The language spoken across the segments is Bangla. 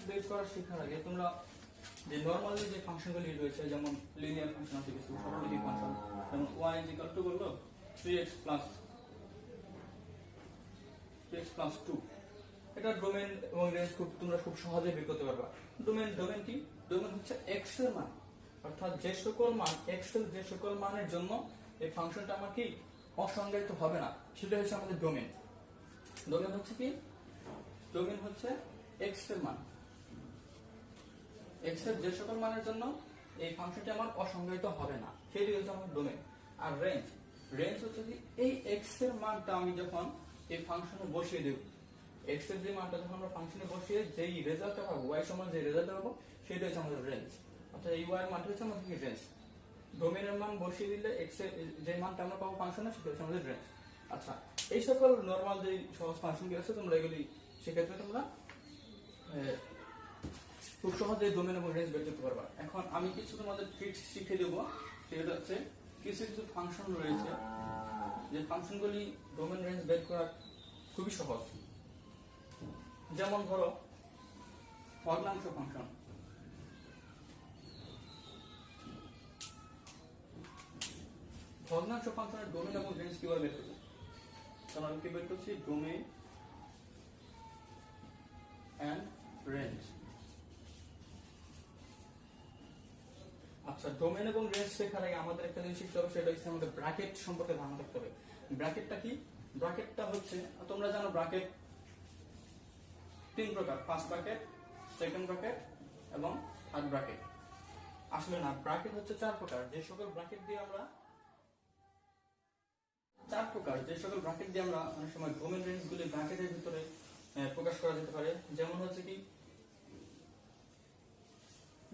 বের করা শেখার আগে তোমরা যে নরমালি যে ফাংশনগুলি রয়েছে, যেমন লিনিয়ার ফাংশন আছে, কিছু সরলরৈখিক ফাংশন, যেমন y = বললো 3x plus 2, এটা ডোমেন এবং রেঞ্জ তোমরা খুব সহজে বের করতে পারবা। ডোমেন কি? ডোমেন হচ্ছে x এর মান, অর্থাৎ যে সকল মান x এর যে সকল মানের জন্য এই ফাংশনটা আমার কি অসংজ্ঞায়িত হবে না, সেটা হচ্ছে আমাদের ডোমেন। ডোমেন হচ্ছে কি? ডোমেন হচ্ছে x এর মান, x এর যে সকল মানের জন্য এই ফাংশনটি আমার অসংজ্ঞায়িত হবে না, সেটাই হচ্ছে আমার ডোমেন। আর রেঞ্জ হচ্ছে কি এই x এর মানটা আমি যখন এই ফাংশনে বসিয়ে দেব, x এর যে মানটা যখন আমরা ফাংশনে বসিয়ে যেই রেজাল্টটা পাবো, y সমান যে রেজাল্টটা পাবো, সেটা হচ্ছে আমাদের রেঞ্জ। অর্থাৎ এই y এর মানটা হচ্ছে আমাদের রেঞ্জ। ডোমেনের মান বসিয়ে দিলে x এর যে মানটা আমরা পাবো ফাংশনে, সেটা হচ্ছে আমাদের রেঞ্জ। আচ্ছা, এই সকল নরমাল যে সহজ ফাংশনগুলো আছে তোমরা এগুলি সেক্ষেত্রে তোমরা খুব সহজে ডোমেন এবং রেঞ্জ বের করতে পারবা। এখন আমি কিছু তোমাদের ট্রিক্স শিখিয়ে দেবো, সেটা হচ্ছে কিছু ফাংশন রয়েছে যে ফাংশনগুলি ডোমেন রেঞ্জ বের করা খুবই সহজ। যেমন ধরো ভগ্নাংশ ফাংশন। ভগ্নাংশ ফাংশনের ডোমেন এবং রেঞ্জ কিভাবে বের করবো? তাহলে আমি কি বের করছি? Domain and range. আচ্ছা, ডোমেন এবং রেঞ্জ শেখার আগে আমাদের একটা জিনিস শিখতে হবে, সেটা হচ্ছে আমাদের ব্র্যাকেট সম্পর্কে ধারণা রাখতে হবে। ব্র্যাকেটটা কি? ব্র্যাকেটটা হচ্ছে, তোমরা জানো ব্র্যাকেট তিন প্রকার: ফার্স্ট ব্র্যাকেট, সেকেন্ড ব্র্যাকেট এবং থার্ড ব্র্যাকেট। আসলে না, ব্র্যাকেট হচ্ছে চার প্রকার। যে সকল ব্র্যাকেট দিয়ে আমরা অনেক সময় ডোমেন রেঞ্জ গুলি ব্র্যাকেটের ভিতরে প্রকাশ করা যেতে পারে। যেমন হচ্ছে কি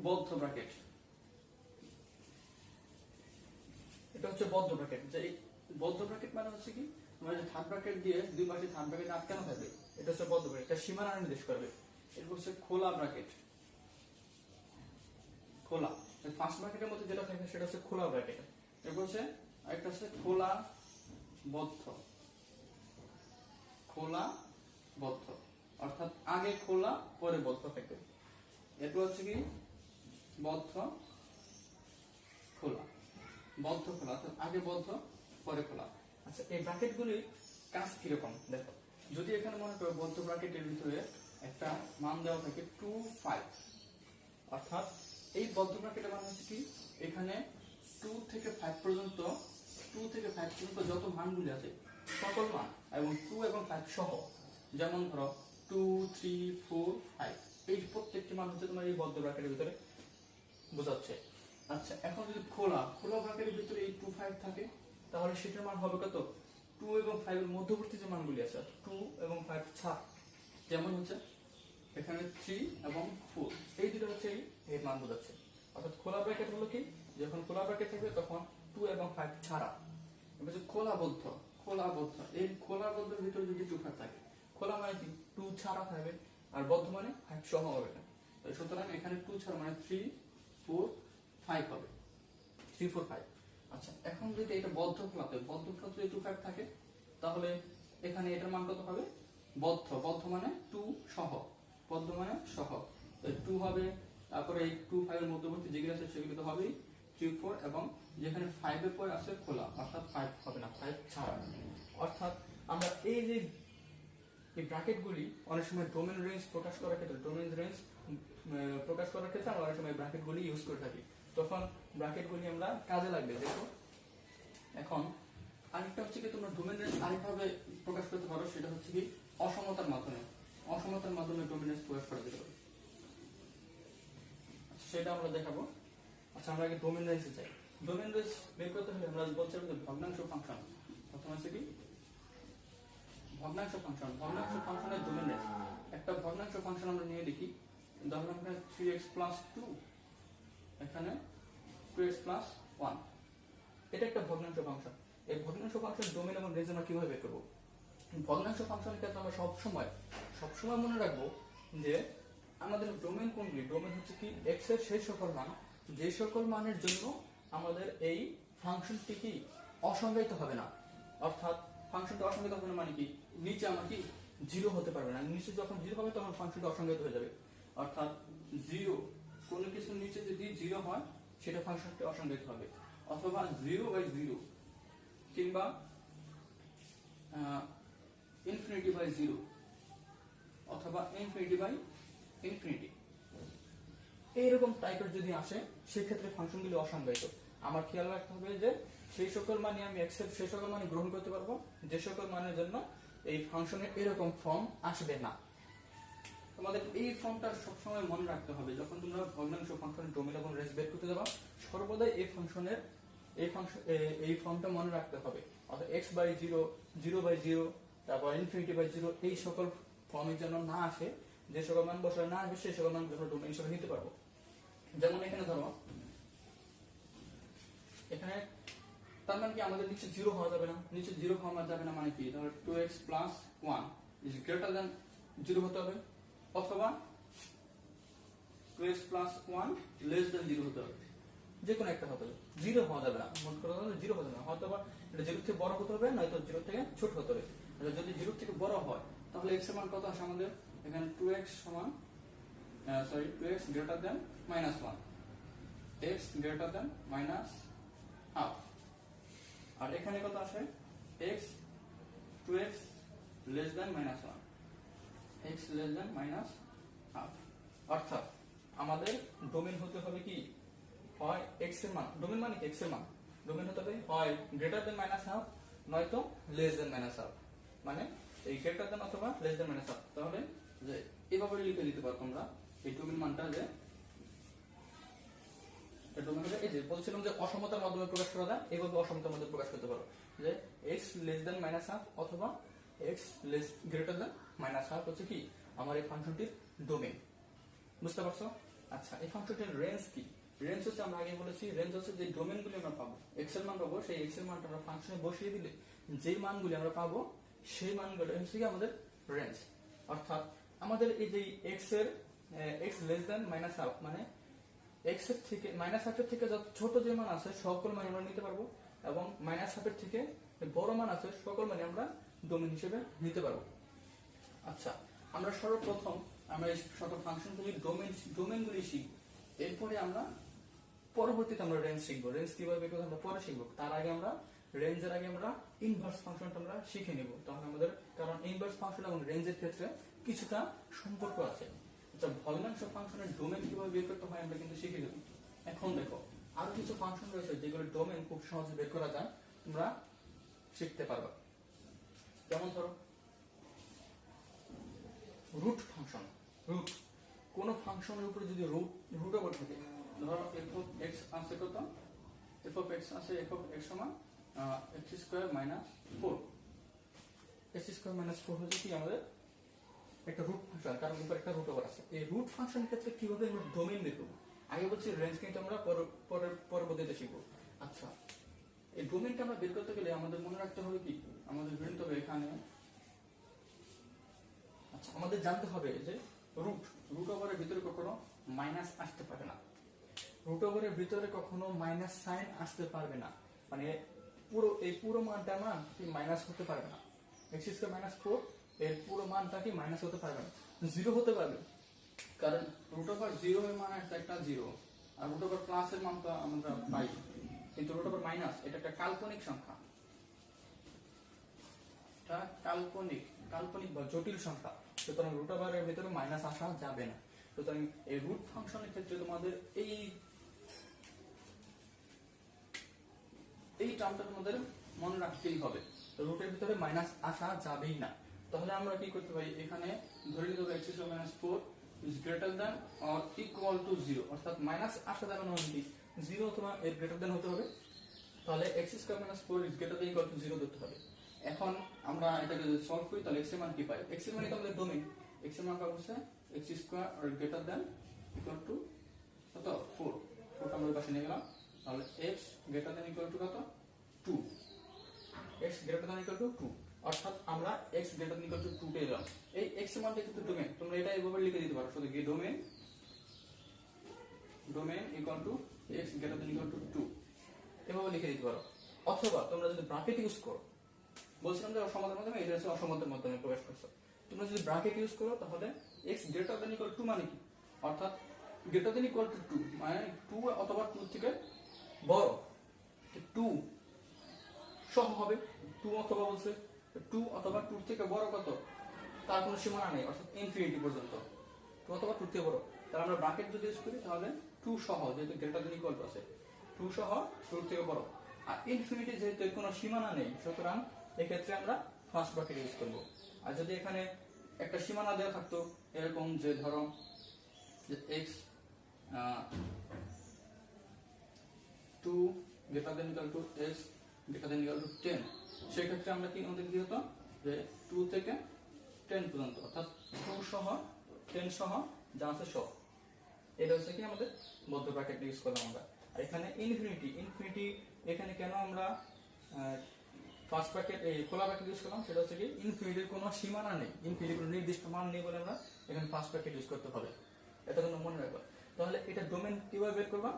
বদ্ধ ব্র্যাকেট, এটা হচ্ছে বদ্ধ ব্র্যাকেট। যে বদ্ধ ব্র্যাকেট মানে হচ্ছে কি, আমরা যে থার্ড ব্র্যাকেট দিয়ে দুই পাশে থার্ড ব্র্যাকেট আটকানো থাকবে, এটা হচ্ছে বদ্ধ ব্র্যাকেট, এটা সীমানা নির্দেশ করবে। এরপর হচ্ছে খোলা ব্র্যাকেট। খোলা, ফার্স্ট ব্র্যাকেটের মধ্যে যেটা থাকে সেটা হচ্ছে খোলা ব্র্যাকেট। এরপর হচ্ছে আরেকটা হচ্ছে খোলা বদ্ধ। খোলা বদ্ধ অর্থাৎ আগে খোলা পরে বদ্ধ থাকবে। এরপর হচ্ছে কি বদ্ধ খোলা। বদ্ধ খোলা অর্থাৎ আগে বদ্ধ পরে খোলা। আচ্ছা, এই ব্র্যাকেটগুলির কাজ কিরকম দেখো। যদি এখানে মনে করো বদ্ধ ব্র্যাকেটের ভিতরে একটা মান দেওয়া থাকে 2, 5, অর্থাৎ এই বদ্ধ ব্র্যাকেটের মান হচ্ছে কি, এখানে 2 থেকে 5 পর্যন্ত যত মানগুলি আছে সকল মান এবং 2 এবং 5 সহ, যেমন ধরো 2, 3, 4, 5, এই প্রত্যেকটি মান হচ্ছে তোমার এই বদ্ধ ব্র্যাকেটের ভিতরে বোঝাচ্ছে। আচ্ছা, এখন যদি খোলা ব্র্যাকেটের ভিতরে এই 2, 5 থাকে, তাহলে সেটার মান হবে কত? 2 এবং 5 এর মধ্যবর্তী যে মানগুলি আছে, 2 এবং 5 ছাড়, যেমন হচ্ছে এখানে 3 এবং 4, এই দুটো হচ্ছে এই মান বোঝাচ্ছে। অর্থাৎ খোলা ব্র্যাকেট হলো কি, যখন খোলা ব্র্যাকেট থাকবে তখন 2 এবং 5 ছাড়া। এবার হচ্ছে খোলা বদ্ধ। এই খোলা বদ্ধের ভিতরে যদি 2, 5 থাকে, খোলা মানে কি 2 ছাড়া থাকবে, আর বদ্ধ মানে 5 সহ হবে না। সুতরাং এখানে 2 ছাড়া মানে 3, 4, 5 হবে। 3, 4, 5। আচ্ছা, এখন যদি এটা বদ্ধ খোলাতে যদি 2, 5 থাকে, তাহলে এখানে এটার মান কত হবে? বদ্ধ মানে 2 সহ, বদ্ধ মানে সহ, 2 হবে। তারপরে এই 2, 5 এর মধ্যবর্তী যেগুলো আছে সেগুলো তো হবেই 3, 4, এবং যেখানে 5 এর পরে আছে খোলা, অর্থাৎ 5 হবে না, 5 ছাড়া। অর্থাৎ আমরা এই যে এই ব্র্যাকেটগুলি অনেক সময় ডোমেন রেঞ্জ প্রকাশ করার ক্ষেত্রে আমরা অনেক সময় ব্র্যাকেটগুলি ইউজ করে থাকি, তখন ব্র্যাকেটগুলি আমরা কাজে লাগবে। দেখো, এখন আরেকটা হচ্ছে কি, তোমরা ডোমেন রেঞ্জ আরেকভাবে প্রকাশ করতে পারো, সেটা হচ্ছে কি অসমতার মাধ্যমে ডোমেন রেঞ্জ প্রকাশ করা যেতে পারে। সেটা আমরা দেখাবো। আচ্ছা, আমরা আগে ডোমেন রেঞ্জে যাই। ডোমেন রেঞ্জ বের করতে হলে আমরা বলতে পারি ভগ্নাংশ ফাংশন। প্রথমে আছে কি ভগ্নাংশ ফাংশনের ডোমেন রেঞ্জ। একটা ভগ্নাংশ ফাংশন আমরা নিয়ে দেখি, ধরুন এখানে 3x + 2, এখানে 2x + 1, এটা একটা ভগ্নাংশ ফাংশন। এই ভগ্নাংশ ফাংশন ডোমেন এবং রেঞ্জ আমরা কিভাবে বের করব? ভগ্নাংশ ফাংশনের ক্ষেত্রে আমরা সবসময় মনে রাখবো যে আমাদের ডোমেন কোনগুলি? ডোমেন হচ্ছে কি x এর সেই সকল মান, যে সকল মানের জন্য আমাদের এই ফাংশনটি কি অসংজ্ঞায়িত হবে না। অর্থাৎ ফাংশনটা অসংজ্ঞায়িত হবে না মানে কি, নিচে আমার কি 0 হতে পারবে না। নিচে যখন 0 হবে তখন ফাংশনটা অসংজ্ঞায়িত হয়ে যাবে। অর্থাৎ জিরো, কোনো কিছুর নিচে যদি জিরো হয় সেটা ফাংশনটি অসংজ্ঞায়িত হবে, অথবা 0/0 কিংবা ∞/0 অথবা ∞/∞। এইরকম টাইপের যদি আসে সেক্ষেত্রে ফাংশনগুলি অসংজ্ঞায়িত। আমার খেয়াল রাখতে হবে যে সেই সকল মানে আমি সেই সকল মানে গ্রহণ করতে পারবো যে সকল মানের জন্য এই ফাংশনের এরকম ফর্ম আসবে না। তোমাদের এই ফর্মটা সবসময় মনে রাখতে হবে, যখন তোমরা ভগ্নাংশ ফাংশনের ডোমেন এবং রেঞ্জ বের করতে যাবা সর্বদাই এই ফর্মটা মনে রাখতে হবে। অর্থাৎ x/0, 0/0, তারপর ∞/0 এই সকল ফর্মের জন্য না আসে, যে সকল মান বসালে না আসবে সেই সকল মান আমরা ডোমেন হিসেবে নিতে পারবো। যেমন এখানে ধরো, এখানে তার মানে কি আমাদের নিচে 0 হওয়া যাবে না, নিচে 0 হওয়া যাবে না মানে কি, তাহলে 2x + 1 ইজ গ্রেটার দ্যান 0 হতে হবে, অথবা 2x + 1 লেস দ্যান 0 হতে হবে, যে কোনো একটা হতে হবে। 0 হওয়া যাবে না, মনে করো 0 হতে হবে, অথবা এটা 0 থেকে বড় হতে হবে, নয়তো 0 থেকে ছোট হতে হবে। যদি 0 থেকে বড় হয় তাহলে x এর মান কত আসে আমাদের, এখানে 2x greater than -1, x greater than -half, আর এখানে কত আসে x 2x less than -1, x less than -half। অর্থাৎ আমাদের ডোমেন হতে হবে কি, হয় x এর মান, ডোমেন মানে কি x এর মান, ডোমেন হতে হবে হয় গ্রেটার দ্যান -half নয়তো লেস দ্যান -half, মানে এই গ্রেটার দ্যান অথবা লেস দ্যান -half। তাহলে যে এভাবে লিখে দিতে পারো তোমরা এই ডোমেন মানটা, যে ডোমেন হলে এই যে বলছিলাম যে অসমতার মাধ্যমে প্রকাশ করা যায়, এইভাবে অসমতার মধ্যে প্রকাশ করতে পারো যে x লেস দ্যান -half অথবা x গ্রেটার দ্যান -half হচ্ছে কি আমার এই ফাংশনটির ডোমেন। বুঝতে পারছো? আচ্ছা, এই ফাংশনটির রেঞ্জ কি? রেঞ্জ হচ্ছে আমরা আগে বলেছি, রেঞ্জ হচ্ছে যে ডোমেনগুলি আমরা পাবো, x এর মান পাবো, সেই x এর মানটা আমরা ফাংশনে বসিয়ে দিলে যে মানগুলি আমরা পাবো সেই মানগুলো হচ্ছে কি আমাদের রেঞ্জ। অর্থাৎ আমাদের এই যে x লেস দ্যান -half মানে x এর থেকে -half এর থেকে যত ছোট যে মান আছে সকল মান আমরা নিতে পারবো, এবং -half এর থেকে বড় মান আছে সকল মান আমরা ডোমেন হিসেবে নিতে পারবো। আচ্ছা, আমরা সর্বপ্রথম আমরা এই সকল ফাংশনগুলির ডোমেনগুলি শিখব, এরপরে আমরা পরবর্তীতে আমরা রেঞ্জ শিখবো। রেঞ্জ কিভাবে বের করতে আমরা পরে শিখবো, তার আগে আমরা রেঞ্জের আগে আমরা ইনভার্স ফাংশনটা আমরা শিখে নেব। তাহলে আমাদের, কারণ ইনভার্স ফাংশন এবং রেঞ্জের ক্ষেত্রে কিছুটা সম্পর্ক আছে। আচ্ছা, ভগ্নাংশ ফাংশনের ডোমেন কিভাবে বের করতে হয় আমরা কিন্তু শিখে দেব। এখন দেখো, আরো কিছু ফাংশন রয়েছে যেগুলোর ডোমেন খুব সহজে বের করা যায়, তোমরা শিখতে পারবা। যেমন ধরো রুট ফাংশন। রুট, কোন ফাংশনের উপরে যদি রুট ওভার থাকে, ধরো f(x) আছে কত, f(x) আছে f(x) সমান x² - 4, x² - 4 হচ্ছে কি আমাদের একটা রুট ফাংশন, কারণ উপরে একটা রুট ওভার আছে। এই রুট ফাংশনের ক্ষেত্রে কিভাবে আমরা ডোমেন বের করব, আগে বলছি রেঞ্জ কিন্তু আমরা পরবর্তীতে শিখবো। আচ্ছা, এই ডোমেনটা আমরা বের করতে গেলে আমাদের মনে রাখতে হবে কি, আমাদের জানতে হবে এখানে, আচ্ছা আমাদের জানতে হবে যে রুট ওভারের ভিতরে কখনো মাইনাস আসতে পারে না, রুট ওভারের ভিতরে কখনো মাইনাস সাইন আসতে পারবে না, মানে পুরো মানটা কি মাইনাস হতে পারবে না। x² - 4 এর পুরো মানটা কি মাইনাস হতে পারবে না, 0 হতে পারবে, কারণ রুট ওভার 0 এর মান একটা 0, আর রুট ওভার প্লাস এর মান তো আমরা পাই, কিন্তু রুট ওভার মাইনাস এটা একটা কাল্পনিক সংখ্যা, এটা কাল্পনিক বা জটিল সংখ্যা, সুতরাং রুট ওভারের ভিতরে মাইনাস আসা যাবে না। সুতরাং এই রুট ফাংশনের ক্ষেত্রে তোমাদের এই টার্মটা তোমাদের মনে রাখতেই হবে, রুটের ভিতরে মাইনাস আসা যাবেই না। তাহলে আমরা কি করতে পারি, এখানে ধরে নিতে হবে x² - 4 is greater than or equal to 0, অর্থাৎ মাইনাস আসা যাবে না, মানে কি 0 অথবা এর গ্রেটার দ্যান হতে হবে। তাহলে x² - 4 is greater than equal to 0 ধরতে হবে। এখন আমরা এটাকে যদি সলভ করি তাহলে x এর মান কি পাই, x এর মানে তো আমাদের ডোমেন, x এর মান পাবো হচ্ছে x² or greater than equal to কত 4, 4টা আমরা পাশে নিয়ে গেলাম, তাহলে x greater than equal to কত 2, x greater than equal to 2, অর্থাৎ আমরা x greater than equal to 2 পেয়ে গেলাম। এই x এর মানটা কিন্তু ডোমেন, তোমরা এটা এইভাবে লিখে দিতে পারো, শুধু কি domain equal to x greater than equal to 2 এভাবে লিখে দিতে পারো। অথবা তোমরা যদি ব্র্যাকেট ইউজ করো, বলছিলাম যে অসমতার মাধ্যমে, এটা হচ্ছে অসমতার মাধ্যমে প্রকাশ করছো, তোমরা যদি ব্র্যাকেট ইউজ করো তাহলে x greater than equal to মানে কি, অর্থাৎ গ্রেটার দেন ইকুয়াল টু 2 মানে 2 অথবা 2 থেকে বড়, 2 সহ হবে, 2 অথবা বলছে 2 অথবা 2 থেকে বড় কত, তার কোনো সীমানা নেই, অর্থাৎ ইনফিনিটি পর্যন্ত 2 অথবা 2 থেকে বড়। তাহলে আমরা ব্র্যাকেট যদি ইউজ করি তাহলে 2 সহ, যেহেতু গ্রেটার দেন ইকুয়াল টু আছে, 2 সহ 2 থেকে বড়। আর ইনফিনিটি যেহেতু কোনো সীমানা নেই, সুতরাং এক্ষেত্রে আমরা ফার্স্ট ব্র্যাকেট ইউজ করব। আর যদি এখানে একটা সীমানা দেওয়া থাকতো এরকম যে ধরো যে x 2 greater than equal to x greater than equal to 10, সেই ক্ষেত্রে আমরা কি আমাদের কি হতো যে 2 থেকে 10 পর্যন্ত, অর্থাৎ 2 সহ 10 সহ যা আছে সব, এটা হচ্ছে কি আমাদের মধ্য ব্র্যাকেট ইউজ করলাম আমরা। আর এখানে ইনফিনিটি, ইনফিনিটি এখানে কেন আমরা ফার্স্ট ব্র্যাকেট এই খোলা ব্র্যাকেট ইউজ করলাম, সেটা হচ্ছে কি ইনফিনিটির কোনো সীমানা নেই, ইনফিনিটির কোনো নির্দিষ্ট মান নেই বলে আমরা এখানে ফার্স্ট ব্র্যাকেট ইউজ করতে হবে, এটা কিন্তু মনে রাখবা। তাহলে এটা ডোমেন কিভাবে বের করবা,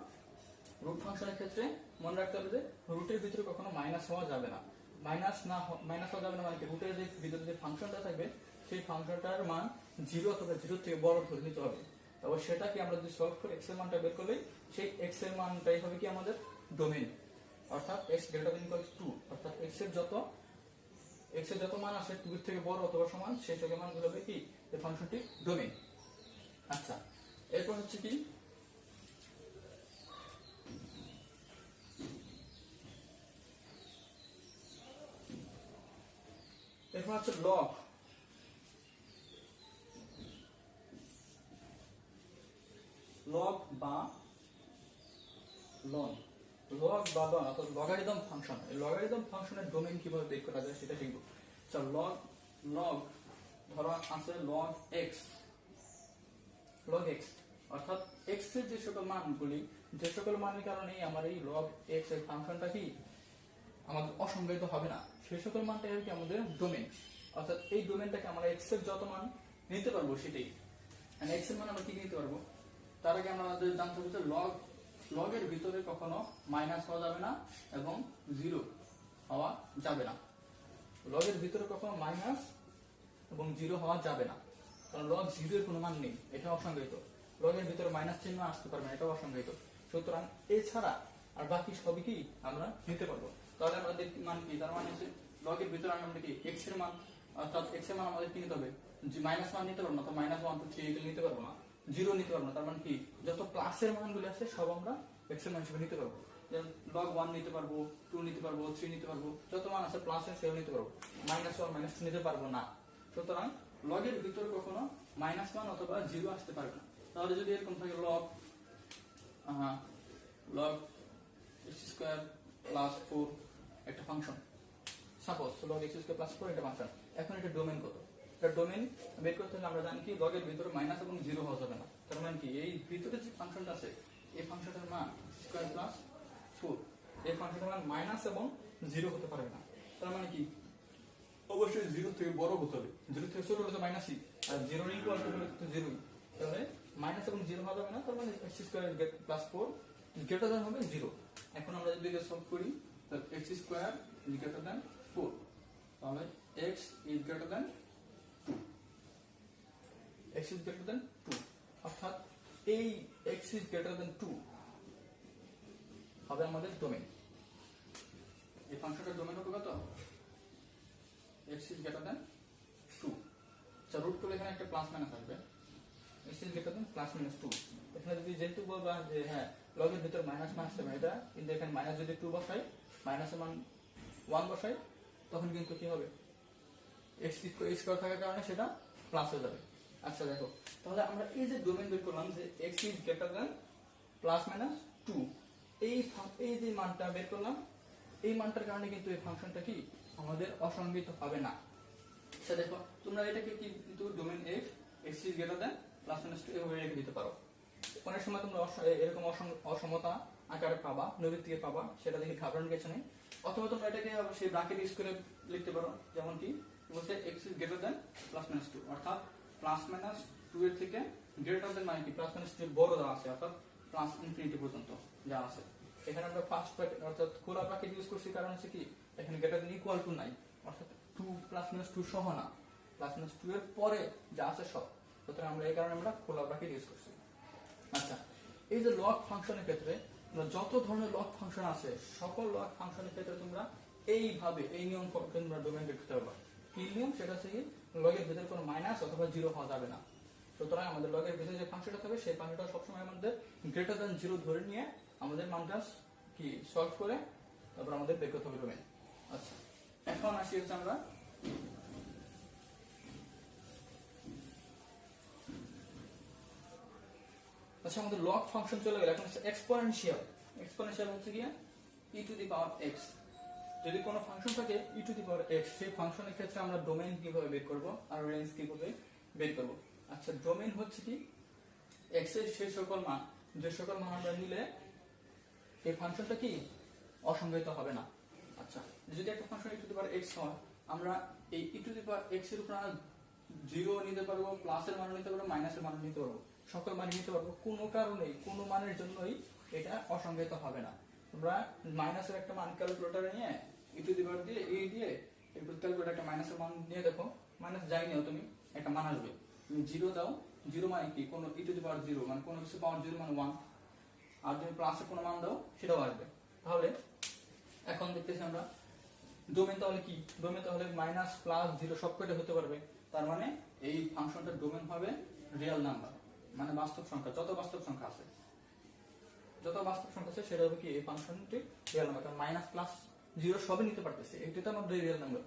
রুট ফাংশনের ক্ষেত্রে মনে রাখতে হবে যে রুটের ভিতরে কখনো মাইনাস হওয়া যাবে না, মাইনাস হওয়া যাবে না মানে রুটের যে ভিতরে যে ফাংশনটা থাকবে সেই ফাংশনটার মান 0 অথবা 0 থেকে বড় ধরে নিতে হবে। তারপর সেটাকে আমরা যদি সলভ করে x এর মানটা বের করলে সেই x এর মানটাই হবে কি আমাদের ডোমেন, অর্থাৎ x greater than equal to 2, অর্থাৎ x এর যত মান আছে 2 এর থেকে বড় অথবা সমান সেই সকল মানগুলো হবে কি এই ফাংশনটি ডোমেন। আচ্ছা, এরপর হচ্ছে কি এরপর হচ্ছে লগ, লগ বা লন, লগ বা লন অর্থাৎ লগারিদম ফাংশন। এই লগারিদম ফাংশনের ডোমেন কিভাবে বের করা যায় সেটা শিখব। আচ্ছা, লগ ধরো আছে লগ এক্স, লগ এক্স অর্থাৎ এক্স এর যে সকল মানগুলি, যে সকল মানের কারণে আমার এই লগ এক্স এর ফাংশনটা কি আমাদের অসংজ্ঞায়িত হবে না, সেই সকল মানটাই হবে কি আমাদের ডোমেন। অর্থাৎ এই ডোমেনটাকে আমরা এক্স এর যত মান নিতে পারবো সেটাই, মানে এক্স এর মান আমরা কি নিতে পারবো, তার আগে আমাদের জানতে হবে যে লগের ভিতরে কখনো মাইনাস হওয়া যাবে না এবং 0 হওয়া যাবে না, লগের ভিতরে কখনো মাইনাস এবং 0 হওয়া যাবে না, কারণ লগ 0 এর কোনো মান নেই, এটা অসংজ্ঞায়িত। লগের ভিতরে মাইনাস চিহ্ন আসতে পারবে না, এটা অসংজ্ঞায়িত। সুতরাং এছাড়া আর বাকি সবই কি আমরা নিতে পারবো। তাহলে আমাদের মান কি, তার মানে হচ্ছে লগের ভিতরে আমরা কি x এর মান, অর্থাৎ x এর মান আমাদের কি নিতে হবে, মাইনাস মান নিতে পারবো না, তো মাইনাস 1 2 3 এগুলো নিতে পারবো না, 0 নিতে পারবো না, তার মানে কি যত প্লাসের মানগুলো আছে সব আমরা x এর মান হিসেবে নিতে পারবো। যেমন লগ 1 নিতে পারবো, 2 নিতে পারবো, 3 নিতে পারবো, যত মান আছে প্লাসের সেও নিতে পারবো, মাইনাস 1 মাইনাস 2 নিতে পারবো না। সুতরাং লগের ভিতরে কখনো মাইনাস 1 অথবা 0 আসতে পারবে না। তাহলে যদি এরকম থাকে লগ x² প্লাস 4 একটা function, suppose log x² plus 4 এটা ফাংশন, এখন এটা ডোমেন কত, এটা ডোমেন বের করতে হলে আমরা জানি কি লগের ভিতরে মাইনাস এবং 0 হওয়া যাবে না, তার মানে কি এই ভিতরে যে ফাংশনটা আছে এই ফাংশনটার মান x² প্লাস 4, এই ফাংশনটার মান মাইনাস এবং 0 হতে পারবে না, তার মানে কি অবশ্যই 0 থেকে বড় হতে হবে, 0 থেকে ছোট হলে তো মাইনাসই, আর 0 ইকুয়াল টু হলে তো 0, তাহলে মাইনাস এবং 0 হওয়া যাবে না, তার মানে x² প্লাস 4 গ্রেটার দ্যান হবে 0। এখন আমরা যদি এটা সলভ করি তাহলে x² গ্রেটার দ্যান 4, তাহলে x is greater than 2, x is greater than 2, অর্থাৎ এই x is greater than 2 হবে আমাদের ডোমেন। এই ফাংশনটার ডোমেন হবে কত, x is greater than 2। আচ্ছা, রুট করলে এখানে একটা প্লাস মাইনাস আসবে, x is greater than plus minus 2। এখানে যদি যেহেতু বলবা যে হ্যাঁ লগের ভিতর মাইনাস মান আসবে এটা, কিন্তু এখানে মাইনাস যদি 2 বসাই, মাইনাসের মান 1 বসাই, তখন কিন্তু কি হবে x স্কয়ার থাকার কারণে সেটা প্লাস হয়ে যাবে। আচ্ছা দেখো, তাহলে আমরা এই যে ডোমেন বের করলাম যে x is greater than plus minus 2, এই যে মানটা বের করলাম, এই মানটার কারণে কিন্তু এই ফাংশনটা কি আমাদের অসংজ্ঞায়িত হবে না। আচ্ছা দেখো, তোমরা এটাকে কি কিন্তু domain f x is greater than plus minus 2 এভাবে রেখে দিতে পারো। অনেক সময় তোমরা এরকম অসমতা আকারে পাবা, নৈর্ব্যক্তিকে পাবা, সেটা দেখে ঘাবড়ানোর কিছু নেই। অথবা তোমরা এটাকে সেই ব্র্যাকেট ইউজ করে লিখতে পারো, যেমন কি বলছে x is greater than plus minus 2, অর্থাৎ প্লাস মাইনাস 2 এর থেকে গ্রেটার দেন মানে কি প্লাস মাইনাস 2 এর বড় যা আছে, অর্থাৎ প্লাস ইনফিনিটি পর্যন্ত যা আছে। এখানে আমরা ফার্স্ট ব্র্যাকেট অর্থাৎ খোলা ব্র্যাকেট ইউজ করছি, কারণ হচ্ছে কি এখানে গ্রেটার দেন ইকুয়াল টু নাই, অর্থাৎ 2 প্লাস মাইনাস 2 সহ না, প্লাস মাইনাস 2 এর পরে যা আছে সব, সুতরাং আমরা এই কারণে আমরা খোলা ব্র্যাকেট ইউজ করছি। আচ্ছা, এই যে লগ ফাংশনের ক্ষেত্রে যত ধরনের লগ ফাংশন আছে সকল লগ ফাংশনের ক্ষেত্রে তোমরা এইভাবে এই নিয়ম তোমরা ডোমেন বের করতে পারবে। কি নিয়ম? সেটা হচ্ছে কি লগের ভিতরে কোনো মাইনাস অথবা জিরো হওয়া যাবে না। সুতরাং আমাদের লগের ভিতরে যে ফাংশনটা থাকবে সেই ফাংশনটা সবসময় আমাদের গ্রেটার দ্যান জিরো ধরে নিয়ে আমাদের মানটা কি সলভ করে তারপর আমাদের বের করতে হবে ডোমেন। আচ্ছা, এখন আসি হচ্ছে আমরা আচ্ছা আমাদের লগ ফাংশন চলে গেল, এখন হচ্ছে এক্সপোনেনশিয়াল। এক্সপোনেনশিয়াল হচ্ছে কি ই টু দি পাওয়ার এক্স। যদি কোনো ফাংশন থাকে ই টু দি পাওয়ার এক্স, সেই ফাংশনের ক্ষেত্রে আমরা ডোমেইন কিভাবে বের করব আর রেঞ্জ কিভাবে বের করব। আচ্ছা, ডোমেইন হচ্ছে কি এক্স এর সেই সকল মান যে সকল মান আমরা নিলে এই ফাংশনটা কি অসংজ্ঞায়িত হবে না। আচ্ছা, যদি একটা function E to the power x হয়, আমরা এই ই টু দি পাওয়ার এক্স এর উপর জিরো নিতে পারবো, প্লাসের মান নিতে পারবো, মাইনাসের মান নিতে পারবো, সকল মান নিতে পারবো। কোনো কারণেই কোনো মানের জন্যই এটা অসংজ্ঞায়িত হবে না। তোমরা মাইনাসের একটা মান ক্যালকুলেটরে নিয়ে ই টু দি পাওয়ার দিয়ে এই দিয়ে এরপর ক্যালকুলেটর একটা মাইনাসের মান নিয়ে দেখো, মাইনাস যাই নিও তুমি একটা মান আসবে। তুমি জিরো দাও, জিরো মানে কি কোনো ই টু দি পাওয়ার জিরো মানে কোনো কিছু পাওয়ার জিরো মানে ওয়ান। আর তুমি প্লাসের কোনো মান দাও সেটাও আসবে। তাহলে এখন দেখতেছি আমরা ডোমেন তাহলে কি, ডোমেন তাহলে মাইনাস প্লাস জিরো সবকটা হতে পারবে। তার মানে এই ফাংশনটার ডোমেন হবে রিয়েল নাম্বার, মানে বাস্তব সংখ্যা। যত বাস্তব সংখ্যা আছে সেটা হবে কি এই ফাংশনটি রিয়েল নাম্বার, কারণ মাইনাস প্লাস জিরো সবই নিতে পারতেছে, এটা তো আমাদের রিয়েল নাম্বার।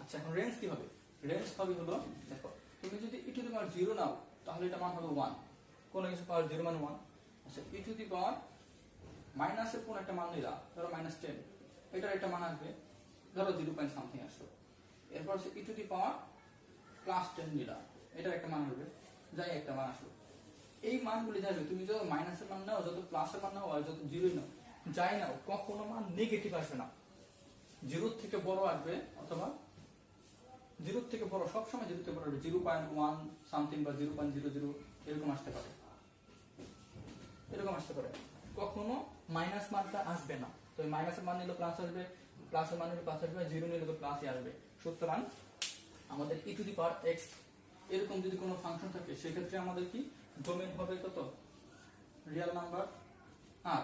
আচ্ছা, এখন রেঞ্জ কি হবে? রেঞ্জ হবে হলো দেখো, তুমি যদি ই টু দি পাওয়ার জিরো নাও তাহলে এটা মান হবে ওয়ান, কোনো কিছু পাওয়ার জিরো মানে ওয়ান। আচ্ছা, ই টু দি পাওয়ার মাইনাসের কোন একটা মান নিলা, ধরো মাইনাস 10, এটার একটা মান আসবে ধরো 0.something আসলো। এরপর হচ্ছে ই টু দি পাওয়ার প্লাস 10 নিলা, এটার একটা মান আসবে, যাই একটা মান আসলো। এই মানগুলি যাবে, তুমি যত মাইনাসের মান নাও, যত প্লাসের মান নাও, আর যত জিরোই নাও, যাই নাও, কখনো মান নেগেটিভ আসবে না। জিরোর থেকে বড় আসবে অথবা জিরোর থেকে বড়, সবসময় জিরো থেকে বড় আসবে, 0.1 সামথিং বা 0.00 এরকম আসতে পারে, এরকম আসতে পারে। কখনো মাইনাস মানটা আসবে না। তো মাইনাসের মান নিলে প্লাস আসবে, প্লাসের মান নিলে প্লাস আসবে, জিরো নিলে তো প্লাসই আসবে। সুতরাং আমাদের ই টু দি পাওয়ার এক্স এরকম যদি কোনো ফাংশন থাকে সেক্ষেত্রে আমাদের কি ডোমেইন হবে কত? Real number. আর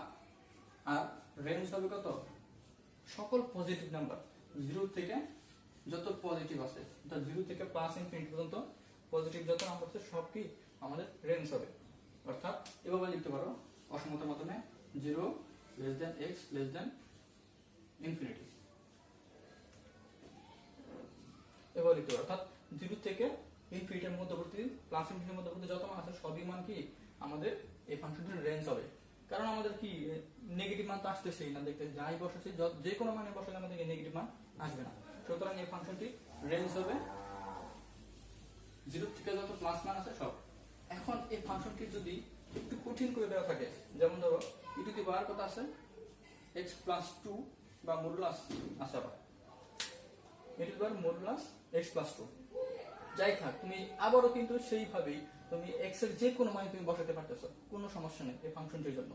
আর রেঞ্জ হবে কত? সকল পজিটিভ নাম্বার, জিরো থেকে যত পজিটিভ আছে, জিরো থেকে প্লাস ইনফিনিটি পর্যন্ত পজিটিভ যত নাম্বার আছে সব কি আমাদের রেঞ্জ হবে। অর্থাৎ এভাবে লিখতে পারো অসমতার মাধ্যমে 0 less than x less than infinity, এভাবে লিখতে পারো। অর্থাৎ 0 থেকে ইনফিনিটির মধ্যবর্তী প্লাস ইনফিনিটির মধ্যবর্তী যত মান আছে সবই মান কি আমাদের এই ফাংশনটির রেঞ্জ হবে। কারণ আমাদের কি নেগেটিভ মান তো আসতেছেই না, দেখতে যাই বসাচ্ছি যে কোনো মানে বসালে আমাদের নেগেটিভ মান আসবে না। সুতরাং এই ফাংশনটি রেঞ্জ হবে 0 থেকে যত প্লাস মান আছে সব। এখন এই ফাংশনটি যদি একটু কঠিন করে দেওয়া থাকে, যেমন ধরো ই টু দি পাওয়ার কত আছে x প্লাস 2 বা মডুলাস আছে, আবার e to the power modulus x plus 2 যাই থাক, তুমি আবারও কিন্তু সেইভাবেই তুমি x এর যে কোনো মানে তুমি বসাতে পারতেছো, কোনো সমস্যা নেই এই ফাংশনটির জন্য,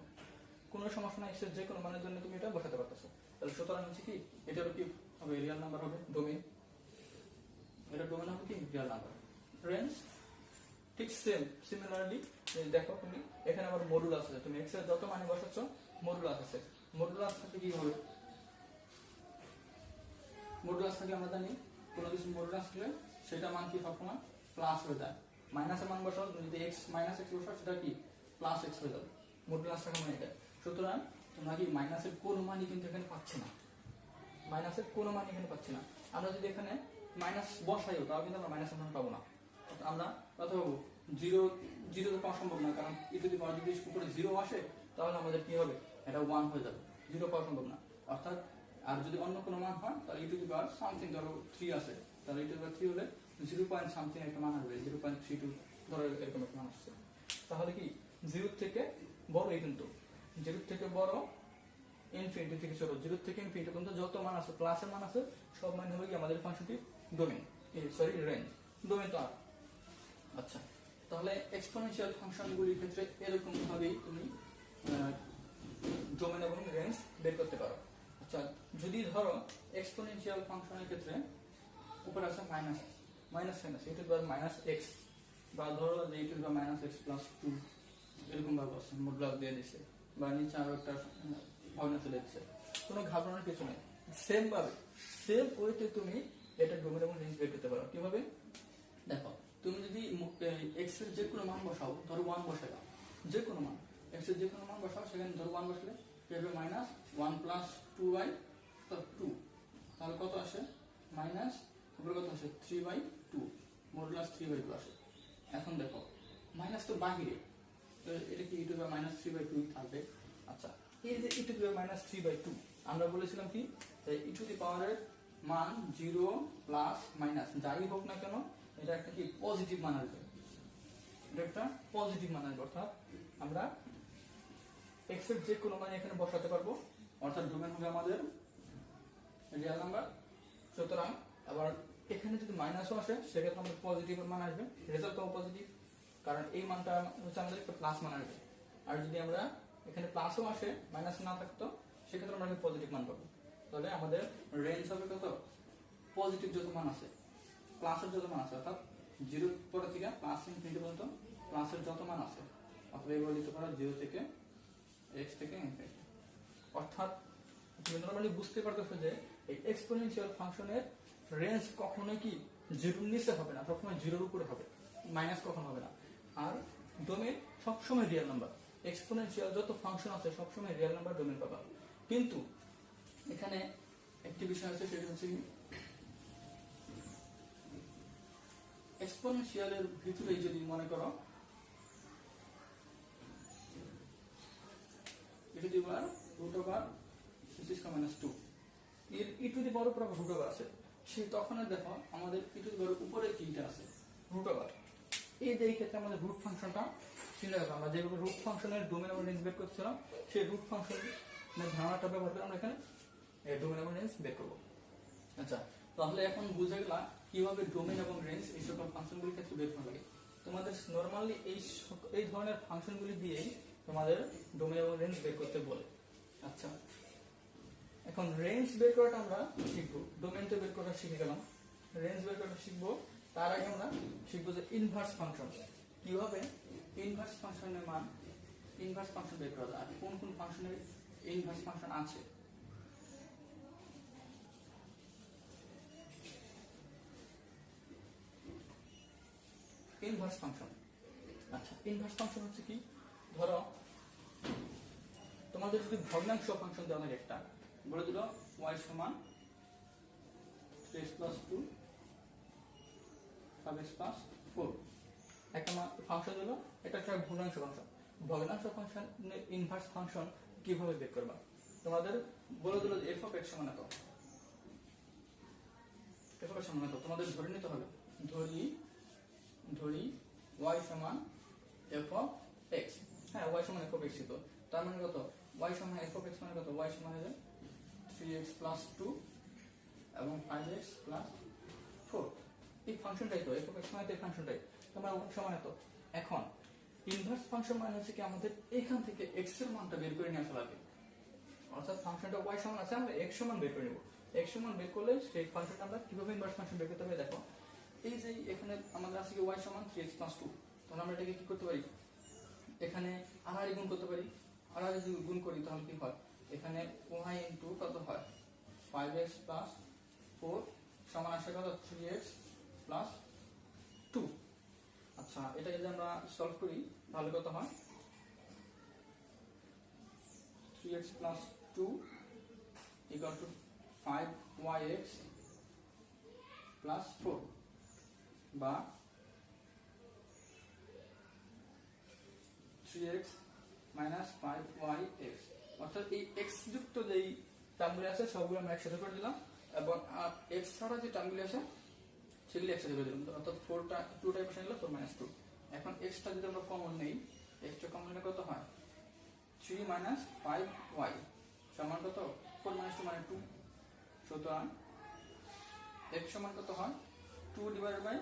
কোনো সমস্যা নাই, x এর যে কোনো মানের জন্য তুমি এটা বসাতে পারতেছো। তাহলে সুতরাং হচ্ছে কি এটা কি হবে রিয়েল নাম্বার হবে ডোমেইন, এটা ডোমেইন হবে কি রিয়েল নাম্বার। রেঞ্জ ঠিক সিমিলারলি দেখো তুমি এখানে আবার মডুলাস আছে, তুমি x এর যত মানে বসাচ্ছো মডুলাস আছে, মডুলাস থাকলে কি হবে? মডুলাস থাকলে আমরা জানি কোনো কিছু মডুলাস হলে সেটা মান কি সবসময় প্লাস হয়ে যায়। মাইনাসের মান বসাও, যদি x মাইনাস x বসাও সেটা কি প্লাস x হয়ে যাবে, মডুলাস থাকা মানে এটা। সুতরাং তোমরা কি মাইনাসের কোনো মানই কিন্তু এখানে পাচ্ছি না, মাইনাসের কোনো মান এখানে পাচ্ছি না। আমরা যদি এখানে মাইনাস বসাইও তাও কিন্তু আমরা মাইনাসের মান পাবো না। আমরা কত পাবো? জিরো, জিরো তো পাওয়া সম্ভব না, কারণ ই টু দি পাওয়ার যদি উপরে জিরো আসে তাহলে আমাদের কি হবে? এটা 1 হয়ে যাবে, জিরো পাওয়া সম্ভব না। অর্থাৎ আর যদি অন্য কোনো মান হয় তাহলে ই টু দি পাওয়ার সামথিং, ধরো 3 আছে, তাহলে ই টু দি পাওয়ার 3 হলে 0.something একটা মান আসবে, 0.32 ধরো এরকম একটা মান আসছে। তাহলে কি জিরো থেকে বড়, এই কিন্তু জিরো থেকে বড় ইনফিনিটি থেকে ছোট, জিরো থেকে ইনফিনিটি পর্যন্ত যত মান আছে প্লাসের মান আছে সব মান হবে কি আমাদের ফাংশনটি ডোমেইন, সরি রেঞ্জ, ডোমেইন তো আর। আচ্ছা, তাহলে এক্সপোনেনশিয়াল ফাংশনগুলির ক্ষেত্রে এরকম ভাবেই তুমি ডোমেইন এবং রেঞ্জ বের করতে পারো। আচ্ছা, যদি ধরো এক্সপোনেনশিয়াল ফাংশনের ক্ষেত্রে উপরে আছে minus minus minus e to the power minus x, বা ধরো যে e to the power minus x plus 2, এরকম ভাবে বসছে, মডুলাস দিয়ে দিচ্ছে বা নিচে আরো একটা ভগ্নাংশ দিয়ে দিচ্ছে, কোনো ঘাবড়ানোর কিছু নেই। সেম ভাবে সেম ওয়েতে তুমি এটা ডোমেন এবং রেঞ্জ বের করতে পারো। কিভাবে দেখো, তুমি যদি এক্স এর যে কোনো মান বসাও, ধরো 1 বসাও, যে কোনো মান এক্স এর যে কোনো মান বসাও, সেখানে ধরো 1 বসলে কি হবে মাইনাস 1 প্লাস 2/2, তাহলে কত আসে মাইনাস, তারপরে কত আসে 3/2, মডুলাস 3/2 আসে। এখন দেখো মাইনাস তো বাহিরে, তো এটা কি e to the power minus 3/2 থাকবে। আচ্ছা, এই যে e to the power minus 3/2 আমরা বলেছিলাম কি e টু দি পাওয়ারের মান 0 প্লাস মাইনাস যাই হোক না কেন এটা একটা কি পজিটিভ মান আসবে, এটা একটা পজিটিভ মান আসবে। অর্থাৎ আমরা x এর যে কোনো মান এখানে বসাতে পারবো, অর্থাৎ ডোমেন হবে আমাদের রিয়েল নাম্বার। সুতরাং আবার এখানে যদি মাইনাসও আসে সেক্ষেত্রে আমাদের পজিটিভ মান আসবে, রেজাল্টটাও পজিটিভ, কারণ এই মানটা হচ্ছে আমাদের একটা প্লাস মান আসবে। আর যদি আমরা এখানে প্লাসও আসে মাইনাস না থাকতো সেক্ষেত্রে আমরা পজিটিভ মান পাবো। তাহলে আমাদের রেঞ্জ হবে কত, পজিটিভ যত মান আছে প্লাসের যত মান আছে, অর্থাৎ 0 পরে থেকে প্লাস ইনফিনিটি পর্যন্ত প্লাসের যত মান আছে, অথবা এগুলো দিতে পারো 0 থেকে x থেকে ইনফিনিটি। অর্থাৎ তুমি নরমালি বুঝতে পারতেছো যে এই এক্সপোনেনশিয়াল ফাংশনের রেঞ্জ কখনোই কি 0 এর নিচে হবে না, সবসময় 0 এর উপরে হবে, মাইনাস কখনো হবে না। আর ডোমেন সবসময় রিয়েল নাম্বার, এক্সপোনেনশিয়াল যত ফাংশন আছে সবসময় রিয়েল নাম্বার ডোমেন পাবা। কিন্তু এখানে একটি বিষয় আছে, সেটা হচ্ছে এক্সপোনেনশিয়ালের ভিতরে যদি মনে করো e টু দি পাওয়ার √(2) এর e টু দি পাওয়ার উপর √, আছে সেই তখন দেখো আমাদের e টু দি পাওয়ার উপরে কিটা আছে √। এই যে ক্ষেত্রে আমাদের রুট ফাংশনটা চিন্তা করো, আমরা যেভাবে রুট ফাংশনের ডোমেন এবং রেঞ্জ বের করছিলাম সেই রুট ফাংশনের ধারণাটা ব্যবহার করে আমরা এখানে ডোমেন এবং রেঞ্জ বের করব। আচ্ছা, তাহলে এখন বুঝে গেলা কিভাবে ডোমেন এবং রেঞ্জ এই সকল ফাংশনগুলির ক্ষেত্রে বের করা লাগে। তোমাদের নরমালি এই ধরনের ফাংশনগুলি দিয়েই তোমাদের ডোমেন এবং রেঞ্জ বের করতে বলে। আচ্ছা, এখন রেঞ্জ বের করাটা আমরা শিখবো, ডোমেন তো বের করা শিখে গেলাম, রেঞ্জ বের করাটা শিখবো। তার আগে আমরা শিখবো যে ইনভার্স ফাংশন, কিভাবে ইনভার্স ফাংশনের মান, ইনভার্স ফাংশন বের করা যায়, কোন কোন ফাংশনের ইনভার্স ফাংশন আছে। ইনভার্স ফাংশন, আচ্ছা ইনভার্স ফাংশন হচ্ছে কি, ধরো তোমাদের যদি ভগ্নাংশ ফাংশন দেওয়া হয়, একটা বলে দিল y সমান 3x plus 2 5x plus 4, একটা ফাংশন দিল, এটা একটা ভগ্নাংশ ফাংশন। ভগ্নাংশ ফাংশনের ইনভার্স ফাংশন কিভাবে বের করবা, তোমাদের বলে দিল যে f of x সমান কত, f of x সমান কত, তোমাদের ধরে নিতে হবে, ধরি y সমান f of x, হ্যাঁ y সমান f of x, তো তার মানে কত, y সমান f of x মানে কত, y সমান হবে 3x plus 2 এবং 5x plus 4, এই ফাংশনটাই তো f of x মানে এই ফাংশনটাই, তোমরা y সমান এত। এখন ইনভার্স ফাংশন মানে হচ্ছে কি আমাদের এখান থেকে x এর মানটা বের করে নিয়ে আসা লাগবে, অর্থাৎ ফাংশনটা y সমান আছে, আমরা x সমান বের করে নেব। x সমান বের করলে সেই ফাংশনটা আমরা কিভাবে ইনভার্স ফাংশন বের করতে হবে, দেখো এই যে এখানে আমাদের আছে কি y সমান 3x plus 2, তাহলে আমরা এটাকে কি করতে পারি, এখানে আড়াআড়ি গুণ করতে পারি, আড়াআড়ি যদি গুণ করি তাহলে কি হয়, এখানে y ইনটু কত হয় 5x plus 4 সমান আসে কত 3x plus 2। আচ্ছা, এটা যদি আমরা সলভ করি তাহলে কত হয় 3x plus 2 equal to 5yx plus 4, বা 3x minus 5yx, অর্থাৎ এই x যুক্ত যেই টার্মগুলি আছে সবগুলো আমরা একসাথে করে দিলাম, এবং x ছাড়া যে টার্মগুলি আছে সেগুলি একসাথে করে দিলাম, অর্থাৎ 4টা 2টাই বসে নিলাম 4 minus 2। এখন x টা যদি আমরা কমন নেই, x টা কমন নিলে কত হয় 3 minus 5y সমান কত 4 minus 2 মানে 2, সুতরাং x সমান কত হয় 2 divided by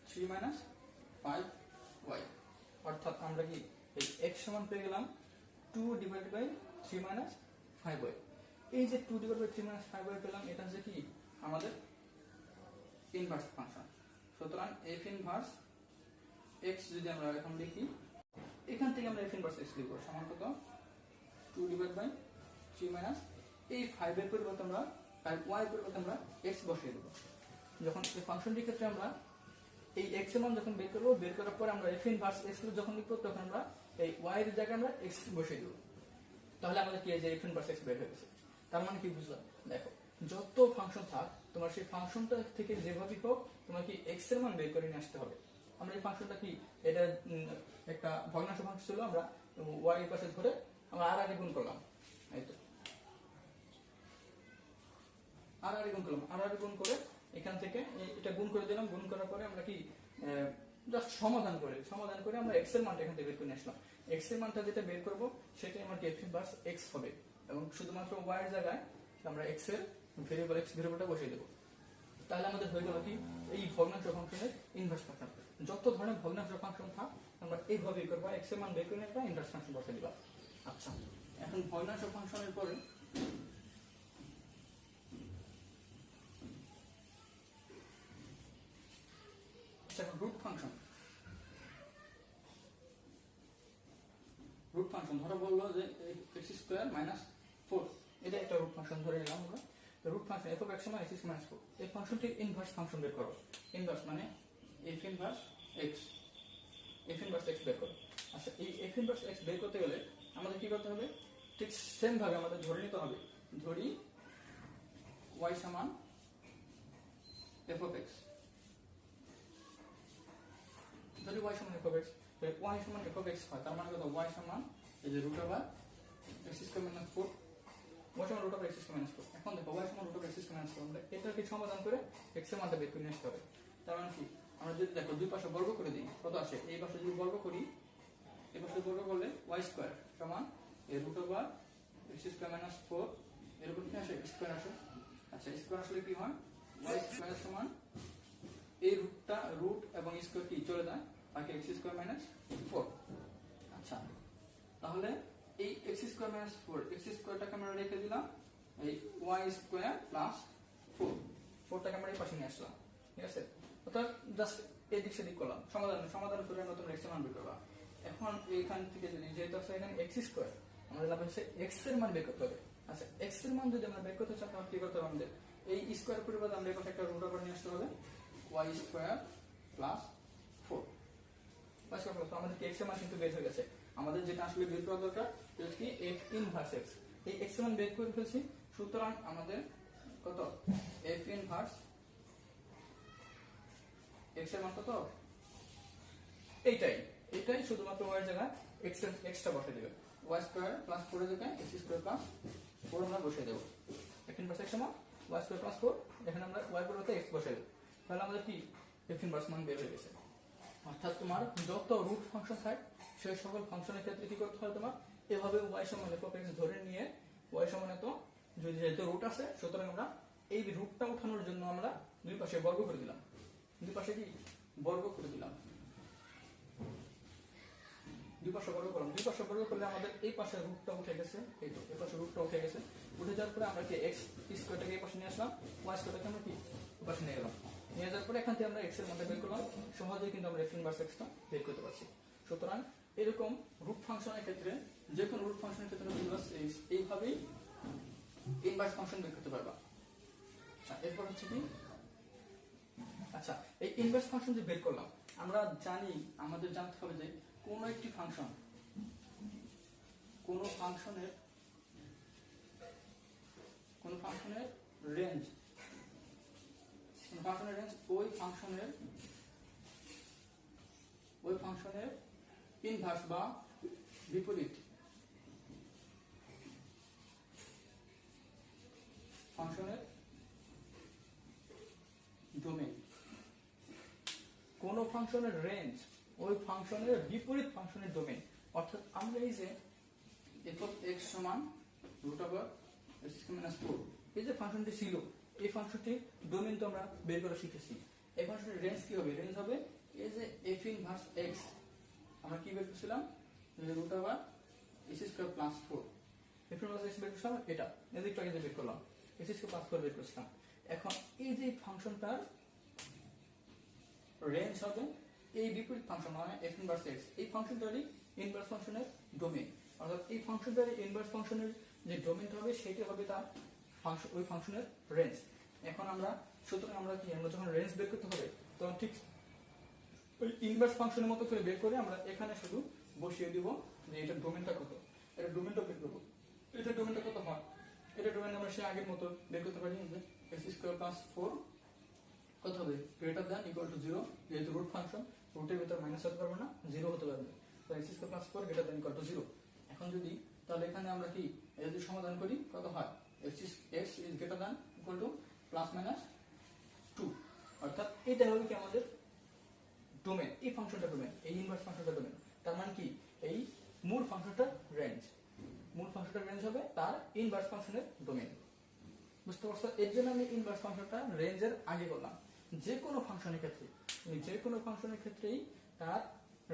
3 minus 5y, অর্থাৎ আমরা কি এই x সমান পেয়ে গেলাম 2 divided by 3 minus 5y। এই যে 2 divided by 3 minus 5y পেলাম, এটা হচ্ছে কি আমাদের ইনভার্স ফাংশন। সুতরাং f ইনভার্স x যদি আমরা এখন লিখি এখান থেকে আমরা f ইনভার্স x লিখব সমান কত 2 ডিভাইড বাই 3 মাইনাস এই 5 এর পরিবর্তে আমরা 5 y এর পরিবর্তে আমরা x বসিয়ে দেব। যখন এই ফাংশনটির ক্ষেত্রে আমরা এই x এর মান যখন বের করব, বের করার পরে আমরা f ইনভার্স x যখন লিখব তখন আমরা এই y এর জায়গায় আমরা x বসিয়ে দেব। তাহলে আমাদের কি এই যে f ইনভার্স x বের হয়ে গেছে। তার মানে কি বুঝলা? দেখো যত ফাংশন থাক তোমার সেই ফাংশনটা থেকে যেভাবেই হোক তোমার কি x এর মান বের করে নিয়ে আসতে হবে। আমরা এই ফাংশনটা কি এটা একটা ভগ্নাংশ ফাংশন ছিল, আমরা y এর পাশে ধরে আমরা আর আগে গুণ করলাম, এই তো আর আগে গুণ করলাম, আর আগে গুণ করে এখান থেকে এটা গুণ করে দিলাম। গুণ করার পরে আমরা কি জাস্ট সমাধান করে আমরা x এর মানটা এখান থেকে বের করে নিয়ে আসলাম। x এর মানটা যেটা বের করব সেটাই আমার f ইনভার্স x হবে এবং শুধুমাত্র y এর জায়গায় আমরা x এর ভেরিয়েবল x ভেরিয়েবলটা বসিয়ে দেব। তাহলে আমাদের হয়ে গেল কি এই ভগ্নাংশ ফাংশনের ইনভার্স ফাংশন। যত ধরনের ভগ্নাংশ ফাংশন থাক আমরা এইভাবেই করব, x এর মান বের করে একটা ইনভার্স ফাংশন বসিয়ে দিবা। আচ্ছা এখন ভগ্নাংশ ফাংশনের পরে রুট ফাংশন। রুট ফাংশন ধরো বললো যে x স্কয়ার মাইনাস 4, এটা একটা রুট ফাংশন ধরে নিলাম আমরা। তো root function f of x সমান x মাইনাস 4, এই ফাংশনটির ইনভার্স ফাংশন বের করো। ইনভার্স মানে f inverse x, f inverse x বের করো। আচ্ছা এই f ইনভার্স x বের করতে গেলে আমাদের কি করতে হবে? ঠিক সেম ভাবে আমাদের ধরে নিতে হবে, ধরি y সমান f অফ x, যদি y সমান f অফ x, তাহলে y সমান f অফ x হয়, তার মানে কত? y সমান এই যে root over x square minus 4, y সমান root over x square minus 4। এখন দেখো y সমান root over x square minus 4, আমরা এটাকে সমাধান করে x এর মানটা বের করে নিয়ে আসতে হবে। তার মানে কি আমরা যদি দেখো দুই পাশে বর্গ করে দিই কত আসে? এই পাশে যদি বর্গ করি, এই পাশে বর্গ করলে y স্কয়ার সমান এই root over x square minus 4 এর উপর কি আসে? স্কয়ার আসে। আচ্ছা স্কয়ার আসলে কি হয়? y স্কয়ার সমান এই রুটটা রুট এবং স্কয়ার কি চলে যায়, বাকি x স্কয়ার মাইনাস 4। আচ্ছা তাহলে এই x স্কয়ার মাইনাস 4, x স্কয়ারটাকে আমরা রেখে দিলাম, এই y স্কয়ার প্লাস 4, 4টাকে আমরা এই পাশে নিয়ে আসলাম, ঠিক আছে? অর্থাৎ জাস্ট এদিক সেদিক করলাম, সমাধান করে নতুন x এর মান বের করবা। এখন এইখান থেকে যদি যেহেতু আছে এখানে x স্কয়ার, আমাদের লাভ হচ্ছে x এর মান বের করতে হবে। আচ্ছা x এর মান যদি আমরা বের করতে চাই তাহলে কি করতে হবে? আমাদের এই স্কয়ার পরিবর্তে আমরা এখানে একটা রুট ওভার নিয়ে আসতে হবে, y স্কয়ার প্লাস 4। আমাদের x এর মান কিন্তু বের হয়ে গেছে। আমাদের যেটা আসলে বের করা দরকার সেটা কি f ইনভার্স x। এই x এর মান বের করে ফেলছি, সুতরাং আমাদের কত? f ইনভার্স x এর মান কত? এইটাই শুধুমাত্র y এর জায়গায় x টা বসিয়ে দেব। y স্কয়ার প্লাস 4 এর জায়গায় x স্কয়ার প্লাস 4 আমরা বসিয়ে দেব। f ইনভার্স x সমান y স্কয়ার প্লাস 4, এখানে আমরা y পরিবর্তে x বসিয়ে দেব। তাহলে আমাদের কি f ইনভার্স মান বের হয়ে গেছে। অর্থাৎ তোমার যত রুট ফাংশন থাকে সেই সকল ফাংশনের ক্ষেত্রে কি করতে হয়? তোমার এভাবে y সমান f অফ x ধরে নিয়ে y সমান এত, যদি যেহেতু রুট আছে সুতরাং আমরা এই রুটটা উঠানোর জন্য আমরা দুই পাশে বর্গ করে দিলাম, দুই পাশে কি বর্গ করে দিলাম, দুই পাশে বর্গ করলাম। দুই পাশে বর্গ করলে আমাদের এই পাশে রুটটা উঠে গেছে, এই তো এই পাশে রুটটা উঠে গেছে। উঠে যাওয়ার পরে আমরা কি x স্কয়ারটাকে এই পাশে নিয়ে আসলাম, y স্কয়ারটাকে আমরা কি এই পাশে নিয়ে গেলাম। নিয়ে যাওয়ার পরে এখান থেকে আমরা x এর মানটা বের করলাম, সহজেই কিন্তু আমরা f ইনভার্স x টা বের করতে পারছি। সুতরাং এরকম রুট ফাংশনের ক্ষেত্রে, যে কোনো রুট ফাংশনের ক্ষেত্রে ইনভার্স x এইভাবেই ইনভার্স ফাংশন বের করতে পারবা। আচ্ছা এরপর হচ্ছে কি, আচ্ছা এই ইনভার্স ফাংশন যে বের করলাম, আমরা জানি আমাদের জানতে হবে যে কোন একটি ফাংশন, কোন ফাংশনের রেঞ্জ, ওই ফাংশনের ইনভার্স বা বিপরীত ফাংশনের ডোমেইন। কোন ফাংশনের রেঞ্জ ওই ফাংশনের বিপরীত ফাংশনের ডোমেইন। অর্থাৎ আমরা এই যে f অফ x সমান রুট ওভার x মাইনাস 4, এই যে ফাংশনটি ছিল, এই ফাংশনটির ডোমেইন তো আমরা বের করা শিখেছি। এই ফাংশনের রেঞ্জ কি হবে? রেঞ্জ হবে এই যে f ইনভার্স x, আমরা কি বের করছিলাম? Root over x square plus 4, f inverse x বের করছিলাম, এটা এদিকটা আগে বের করলাম, x স্কয়ার প্লাস 4 বের করছিলাম। এখন এই যে ফাংশনটার রেঞ্জ হবে এই বিপরীত ফাংশন মানে f ইনভার্স x, এই ফাংশনটারই ইনভার্স ফাংশনের ডোমেইন, অর্থাৎ এই ফাংশনটার ইনভার্স ফাংশনের যে ডোমেইনটা হবে সেটা হবে তার ফাংশন, ওই ফাংশনের রেঞ্জ। এখন আমরা সুতরাং আমরা কি, আমরা যখন রেঞ্জ বের করতে হবে তখন ঠিক ওই ইনভার্স ফাংশনের মতো করে বের করে আমরা এখানে শুধু বসিয়ে দিব যে এটা ডোমেইনটা কত, এটা ডোমেইনটা বের করব। এটা ডোমেইনটা কত হয়, এটা ডোমেইন আমরা সে আগের মতো বের করতে পারি যে x স্কয়ার প্লাস 4 কত হবে, গ্রেটার দ্যান ইকুয়াল টু 0, যেহেতু রুট ফাংশন রুটের ভিতর মাইনাস হতে পারবে না, 0 হতে পারবে, তো x square plus 4 greater than equal to 0। এখন যদি তাহলে এখানে আমরা কি যদি সমাধান করি কত হয়, x is greater than equal to plus minus 2, অর্থাৎ এটা হবে কি আমাদের ডোমেন, এই ফাংশনটা ডোমেন, এই ইনভার্স ফাংশনটা ডোমেন। তার মানে কি এই মূল ফাংশনটার রেঞ্জ, মূল ফাংশনটার রেঞ্জ হবে তার ইনভার্স ফাংশনের ডোমেন। বুঝতে পারছো? এর জন্য আমি ইনভার্স ফাংশনটা রেঞ্জের আগে করলাম। যে কোনো ফাংশনের ক্ষেত্রে, যে কোনো ফাংশনের ক্ষেত্রেই তার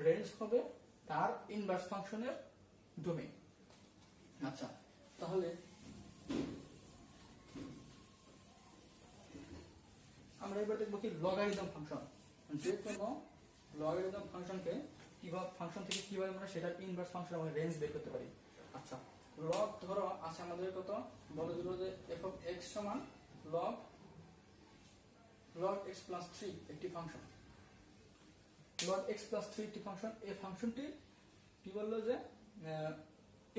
রেঞ্জ হবে তার ইনভার্স ফাংশনের ডোমেন। আচ্ছা, তাহলে আমরা এবার দেখবো কি লগারিদম ফাংশন। যে কোনো লগারিদম ফাংশনকে কিভাবে, ফাংশন থেকে কিভাবে আমরা সেটার ইনভার্স ফাংশন আমরা রেঞ্জ বের করতে পারি। আচ্ছা, লগ ধরো আছে আমাদের কত, বলে দিল যে f of x সমান log x plus 3 একটি ফাংশন, log x plus 3 একটি ফাংশন। এই ফাংশনটি কি বললো যে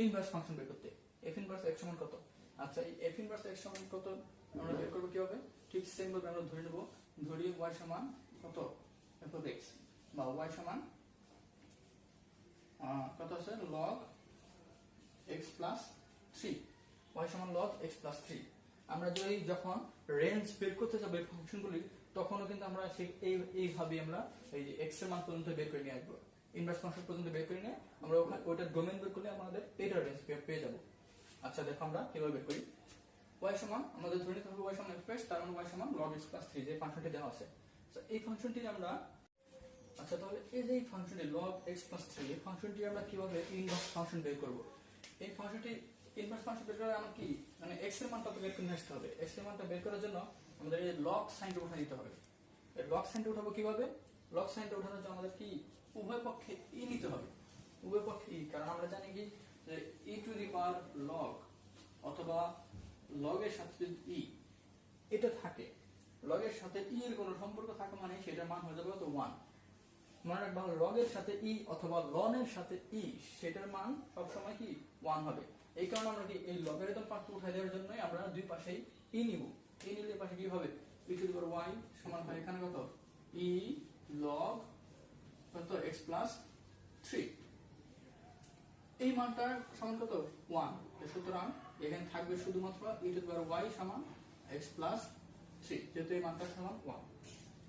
ইনভার্স ফাংশন বের করতে, f ইনভার্স x সমান কত। আচ্ছা, এই f ইনভার্স x সমান কত আমরা বের করব কিভাবে, ঠিক সেম ভাবে আমরা ধরে নেব, ধরি y সমান কত f of x, বা y সমান কত আছে log x plus 3, y সমান log x plus 3। আমরা যদি যখন রেঞ্জ বের করতে যাব এই ফাংশনগুলি তখনও কিন্তু আমরা সেই এইভাবে আমরা এই যে x এর মান পর্যন্ত বের করে নিয়ে আসবো, ইনভার্স ফাংশন পর্যন্ত বের করে নিয়ে আমরা ওখানে ওইটার ডোমেইন বের করলে আমাদের এইটার রেঞ্জ পেয়ে যাব। আচ্ছা, দেখো আমরা কিভাবে বের করি। y সমান আমাদের ধরে নিতে হবে y সমান f(x), তার মানে y সমান log x plus 3 যে ফাংশনটি দেওয়া আছে। সো এই ফাংশনটি আমরা, আচ্ছা তাহলে এই যে ফাংশনটি log x plus 3 এই ফাংশনটি আমরা কিভাবে ইনভার্স ফাংশন বের করব। এই ফাংশনটি ইনভার্স ফাংশন বের করার আমরা কি মানে x এর মানটা বের করে নিতে হবে। x এর মানটা বের করার জন্য আমাদের এই log সাইনটা উঠিয়ে দিতে হবে। এই log সাইনটা উঠাবো কিভাবে, log সাইনটা উঠানোর জন্য আমাদের কি উভয় পক্ষে e নিতে হবে, উভয় পক্ষে e, কারণ আমরা জানি কি যে e to the power log অথবা log এর সাথে যদি e এটা থাকে, log এর সাথে e এর কোনো সম্পর্ক থাকে মানে সেটার মান হয়ে যাবে কত 1। মনে রাখবা log এর সাথে e অথবা ln এর সাথে e সেটার মান সব সময় কি 1 হবে। এই কারণে আমরা কি এই লগারিদম পার্টটা উঠাই দেওয়ার জন্যই আমরা দুই পাশেই e নিব। e নিলে পাশে কি হবে, e to the power y সমান হয় এখানে কত e log কত x plus 3, এই মানটা সমান কত 1। সুতরাং এখানে থাকবে শুধুমাত্র e to the power y সমান x plus 3, যেহেতু এই মানটা সমান 1।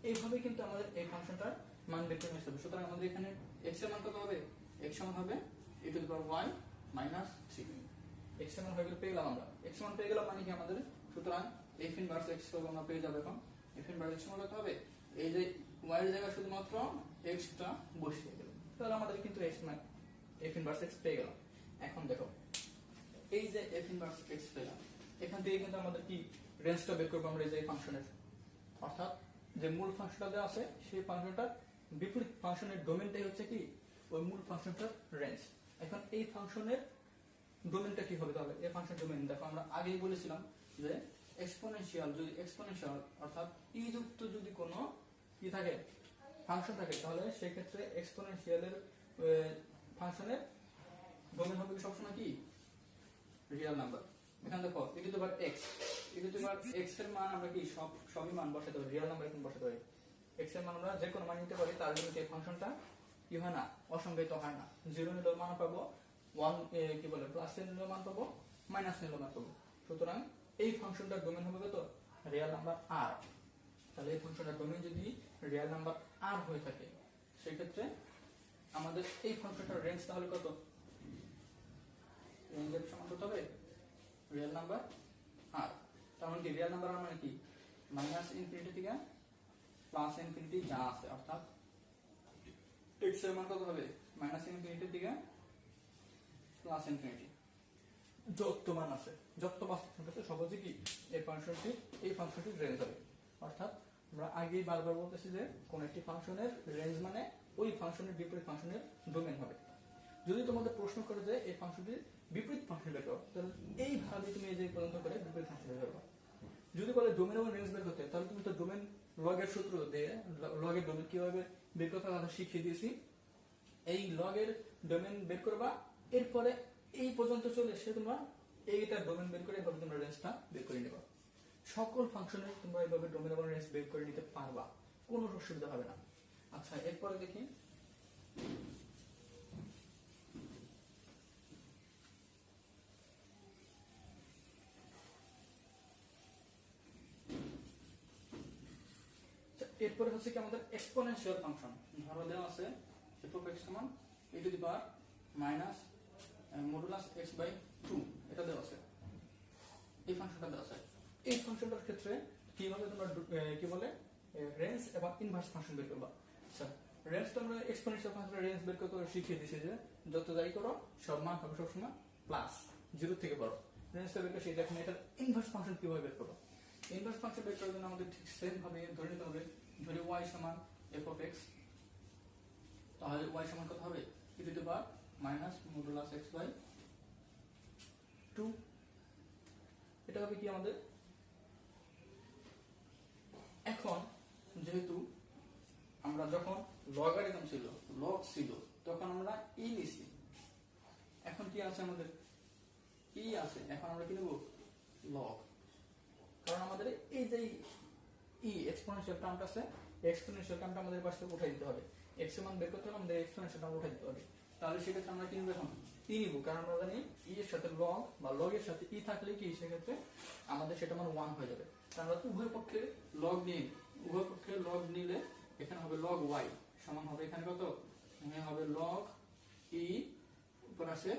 এইভাবে কিন্তু আমাদের এই ফাংশনটার মান বের করে নিতে হবে। সুতরাং আমাদের এখানে x এর মান কত হবে, x সমান হবে e to the power y minus 3। x এর মান হয়ে গেল, পেয়ে গেলাম আমরা x এর মান পেয়ে গেলাম মানে কি আমাদের, সুতরাং f ইনভার্স x করব আমরা পেয়ে যাব। এখন f ইনভার্স x সমান কত হবে, এই যে y এর জায়গায় শুধুমাত্র x টা বসিয়ে গেল, তাহলে আমাদের কিন্তু x মান f ইনভার্স x পেয়ে গেলাম। এখন দেখো এই যে f ইনভার্স x পেলাম, এখান থেকে কিন্তু আমাদের কি রেঞ্জটা বের করব আমরা এই যে ফাংশনের, অর্থাৎ যে মূল ফাংশনটা দেওয়া আছে সেই ফাংশনটার বিপরীত ফাংশনের ডোমেইনটাই হচ্ছে কি ওই মূল ফাংশনটার রেঞ্জ। এখন এই ফাংশনের ডোমেইনটা কি হবে, তাহলে এই ফাংশন ডোমেইন দেখো আমরা আগেই বলেছিলাম যে এক্সপোনেনশিয়াল, যদি এক্সপোনেনশিয়াল অর্থাৎ e যুক্ত যদি কোনো কি থাকে ফাংশন থাকে তাহলে সেই ক্ষেত্রে এক্সপোনেনশিয়ালের ফাংশনের ডোমেইন হবে সবসময় কি রিয়েল নাম্বার। এখানে দেখো e to the power x, e to the power x এর মান আমরা কি সবই মান বসাতে পারি, রিয়েল নাম্বার এখন বসাতে পারি। x এর মান আমরা যে কোনো মান নিতে পারি, তার জন্য এই ফাংশনটা কি হয় না, অসংজ্ঞায়িত হয় না। 0 নিলেও মান পাবো, 1 কি বলে প্লাস নিলেও মান পাবো, মাইনাস নিলেও মান পাবো। সুতরাং এই ফাংশনটার ডোমেইন হবে কত, রিয়েল নাম্বার r। তাহলে এই ফাংশনটার ডোমেইন যদি রিয়েল নাম্বার r হয়ে থাকে সেই ক্ষেত্রে আমাদের এই ফাংশনটার রেঞ্জ তাহলে কত, রেঞ্জের সমান কত হবে রিয়েল নাম্বার r। তার মানে কি রিয়েল নাম্বার r মানে কি মাইনাস ইনফিনিটি থেকে প্লাস ইনফিনিটি যা আছে, অর্থাৎ x এর মান কত হবে মাইনাস ইনফিনিটি থেকে প্লাস ইনফিনিটি, যত মান আছে যত বাস্তব আছে সব হচ্ছে কি এই ফাংশনটির রেঞ্জ হবে। অর্থাৎ আমরা আগেই বারবার বলতেছি যে কোন একটি ফাংশনের রেঞ্জ মানে ওই ফাংশনের বিপরীত ফাংশনের ডোমেইন হবে। যদি তোমাদের প্রশ্ন করে যে এই ফাংশনটির বিপরীত ফাংশন বের করো, তাহলে এইভাবে তুমি এই যে পর্যন্ত করে বিপরীত ফাংশন বের করবে। যদি বলে ডোমেন এবং রেঞ্জ বের করতে, তাহলে তুমি তো ডোমেন লগের সূত্র দিয়ে লগের ডোমেন কিভাবে বের করতে তাহলে শিখিয়ে দিয়েছি। এই লগের ডোমেন বের করবা, এরপরে এই পর্যন্ত চলে এসে তোমরা এইটা ডোমেন বের করে এভাবে তোমরা রেঞ্জটা বের করে নেবা। সকল ফাংশনে তোমরা এইভাবে ডোমেন এবং রেঞ্জ বের করে নিতে পারবা, কোনো অসুবিধা হবে না। আচ্ছা, এরপরে দেখি এরপরে হচ্ছে কি আমাদের এক্সপোনেনশিয়াল ফাংশন। ধরো দেওয়া আছে f of x সমান e to the power minus modulus x by 2, এটা দেওয়া আছে, এই ফাংশনটা দেওয়া আছে। এই ফাংশনটার ক্ষেত্রে কিভাবে তোমরা কি বলে রেঞ্জ এবং ইনভার্স ফাংশন বের করবা। আচ্ছা, রেঞ্জ তো আমরা এক্সপোনেনশিয়াল ফাংশনের রেঞ্জ বের করতে শিখিয়ে দিয়েছি যে যত যাই করো সব মান হবে সবসময় প্লাস 0 থেকে বড়। রেঞ্জটা বের করে সেটা এখন এটার ইনভার্স ফাংশন কিভাবে বের করবো। ইনভার্স ফাংশন বের করার জন্য আমাদের ঠিক সেম ভাবে ধরে নিতে হবে, ধরি y সমান f of x, তাহলে y সমান কত হবে e to the power minus modulus x by 2। এটা হবে কি আমাদের, এখন যেহেতু আমরা যখন লগারিদম ছিল লগ ছিল তখন আমরা ই নিছি, এখন কি আছে আমাদের ই আছে, এখন আমরা কি নেব লগ, কারণ আমাদের এই যে ই এক্সপোনেনশিয়াল টার্মটা আছে, এক্সপোনেনশিয়াল টার্মটা আমাদের পাশে উঠাই দিতে হবে। x এর মান বের করতে হলে আমাদের এক্সপোনেনশিয়াল টার্ম উঠাই দিতে হবে। তাহলে সেক্ষেত্রে আমরা কি নেব এখন ই নিব, কারণ আমরা জানি ই এর সাথে লগ বা লগ এর সাথে ই থাকলে কি সেক্ষেত্রে আমাদের সেটা মান 1 হয়ে যাবে। তাহলে আমরা উভয় পক্ষে লগ নিই, উভয় পক্ষে লগ নিলে এখানে হবে লগ y সমান হবে এখানে কত, এখানে হবে লগ ই উপর আছে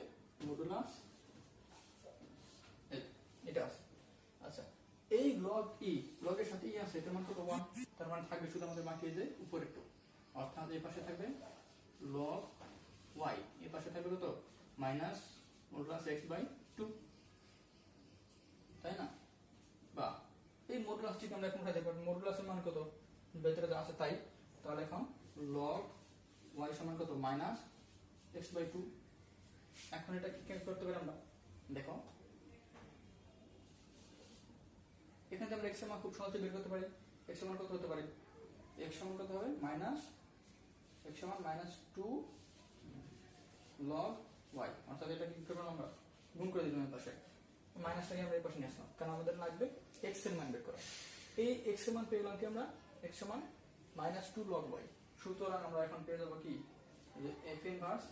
মডুলাস এটা আছে। আচ্ছা, এই লগ ই লগের সাথে ই আছে, এটার মান কত 1, তার মানে থাকবে শুধু আমাদের বাকি যে উপরে একটু, অর্থাৎ এই পাশে থাকবে লগ y, এই পাশে থাকবে কত মাইনাস মডুলাস x বাই 2, তাই না? বা এই মডুলাসটিকে আমরা এখন উঠাতে পারবো, মডুলাসের মান কত ভেতরে যা আছে তাই, তাহলে এখন লগ y সমান কত মাইনাস x বাই 2। এখন এটা কি করতে পারি আমরা, দেখো এখান থেকে আমরা x এর মান খুব সহজে বের করতে পারি। x এর মান কত হতে পারে, x সমান কত হবে মাইনাস x সমান মাইনাস 2 log y, অর্থাৎ এটা কি করব আমরা গুণ করে দিলাম এই পাশে, মাইনাসটাকে আমরা এই পাশে নিয়ে আসলাম, কারণ আমাদের লাগবে x এর মান বের করা। এই x এর মান পেলাম কি আমরা, x সমান মাইনাস 2 log y, সুতরাং আমরা এখন পেয়ে যাব কি যে f inverse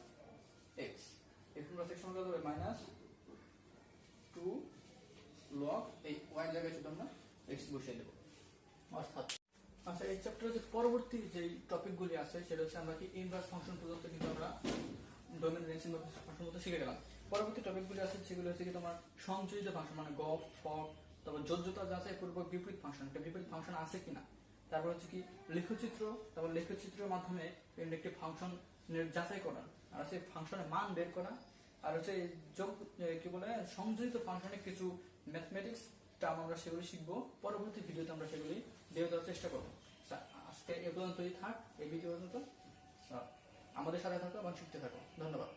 x, f inverse x সমান কত হবে মাইনাস 2 log এই y জায়গায় শুধু আমরা x বসিয়ে দেব, অর্থাৎ আচ্ছা এই চ্যাপ্টারে যে পরবর্তী যে টপিকগুলি আছে সেটা হচ্ছে আমরা কি ইনভার্স ফাংশন পর্যন্ত কিন্তু আমরা ডোমেন রেঞ্জ ইনভার্স ফাংশন মতো শিখে গেলাম। পরবর্তী টপিকগুলি আছে সেগুলো হচ্ছে কি তোমার সংযোজিত ফাংশন, মানে গফ ফক, তারপর যোজ্যতা যাচাই করবো বিপরীত ফাংশন, একটা বিপরীত ফাংশন আছে কিনা, তারপর হচ্ছে কি লেখচিত্র, তারপর লেখচিত্রের মাধ্যমে একটি ফাংশন যাচাই করা, আর হচ্ছে ফাংশনের মান বের করা, আর হচ্ছে যোগ কি বলে সংযোজিত ফাংশনের কিছু ম্যাথমেটিক্স টার্ম আমরা সেগুলি শিখবো। পরবর্তী ভিডিওতে আমরা সেগুলি দিয়ে দেওয়ার চেষ্টা করবো। আজকে এ পর্যন্তই থাক, এই ভিডিও পর্যন্ত আমাদের সাথে থাকো এবং শিখতে থাকো। ধন্যবাদ।